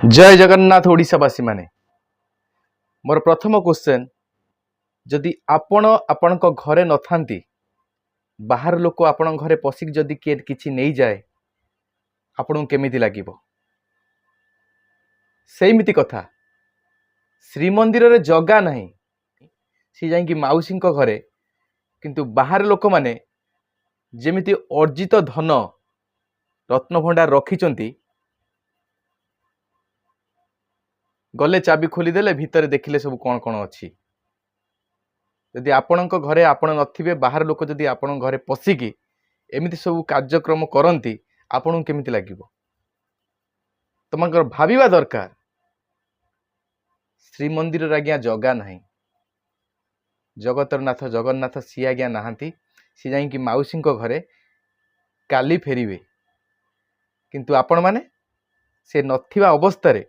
जय जगन्नाथ ओडिशावासी माने मोर प्रथम क्वेश्चन जदि आपण आपण घरे न थांती बाहर लोक आपण घरे पशिक जदि किए किछि नहीं जाए आपन केमिति लागिबो सेमिति कथा श्रीमंदिर रे जगा नहीं सी जाई कि माउसी घरे किंतु बाहर लोक माने जेमिति अर्जित धन रत्न भंडार रखिचंती गले चाबी खोलीदेले भितर देखिले सब कौन कौन अच्छी जदि आपण घरे आपण नथिबे बाहर लोक जदि आपण घरे पशिकी एमिति सब कार्यक्रम करती आपन केमिति लागिबो तुमकर भाविबा दरकार श्रीमंदिर आज्ञा जगा नहीं जगतर नाथ जगन्नाथ सी आज्ञा नहांती सी जाई कि माउसी घरे काली फेरिबे किंतु आपण माने से नथिबा अवस्था रे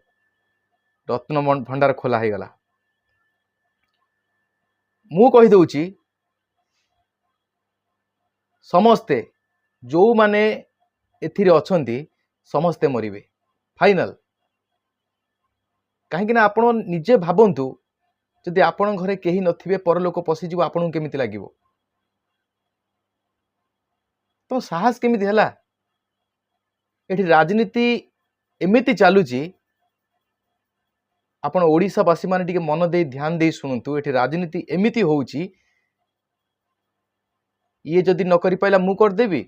रत्न भंडार खोला हो गला मु कहि दउची समस्ते जो माने एथिरे अछंती समस्ते मरिबे फाइनल कहीं ना आपण निजे भाबंतु जदि आपण घरे केही नथिबे परलोक पशिजिबो आपन केमिति लागिबो तो साहस केमिति हला एठी राजनीति एमिति चालुची आपण ओडिशावासी माने टिके मन दे ध्यान दे शुणुतु एठी राजनीति एमिति होउची ये जदि न करि पाइला मु कर देबी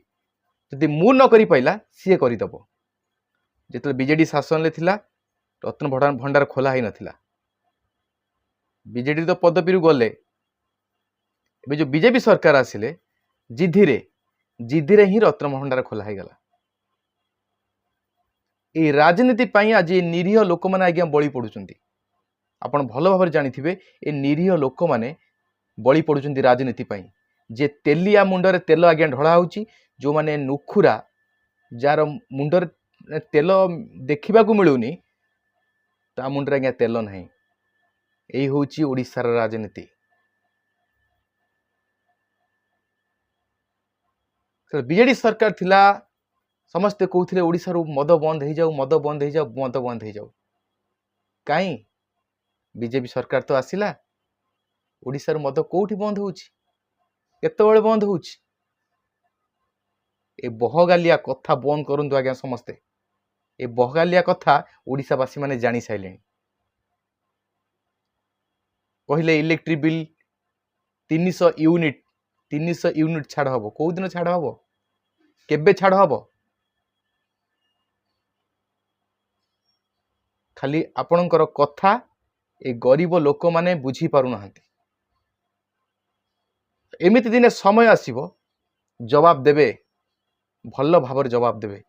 जदि मु न करि पाइला सिए करि दबो जेतले बीजेडी शासन ले थिला रत्न भंडार खोला ही नथिला बीजेडी तो पदवी गले एबे जो बीजेपी सरकार आसिले जिधिरे ही रत्न भंडार खोला ही गला ए राजनीति पाई आज निरीह लोक माने आज्ञा बळी पडुचंती आपण भल भाव जानिथिबे ए निरीह लोक माने बळी पडुचंती राजनीति पाई जे तेलिया मुंडरे तेल आज्ञा ढळा होउची जो माने नुखुरा जार मुंडरे तेल देखिबा को मिलुनी ता मुंडरे आज्ञा तेल नाही एई होउची ओडिसार राजनीति बीजेडी सरकार थिला समस्ते कहते ओडिशा मद बंद हो जाऊ मद बंद हो जाऊ मद बंद हो जाऊ कहीं बीजेपी सरकार तो आसिला ओडिशा मद कोठी बंद होते बंद हो बहगालिया कथा बंद करंतु आज्ञा समस्ते ए बहगालिया कथा ओडिशावासी माने जानी साइले कहले इलेक्ट्रिक बिल 300 यूनिट छाड़ हम कौ दिन छाड़ हम केबे छाड़ हम खाली आपणकर कथा ए गरीब लोक माने बुझी पारु नाहंती एमिति दिने समय आसीबो जवाब देबे भल भाबर जवाब देबे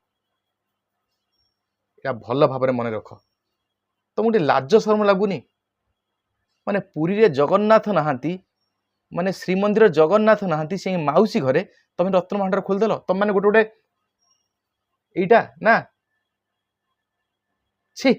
या भल भाବରେ मन रख तो मुटे लाज शर्म लागुनी माने पुरी रे जगन्नाथ नहांती माने श्रीमंदिर जगन्नाथ नहांती से माउसी घरे तमे रत्न भंडार खोल देलो तम माने गोटे गोटे एटा ना छी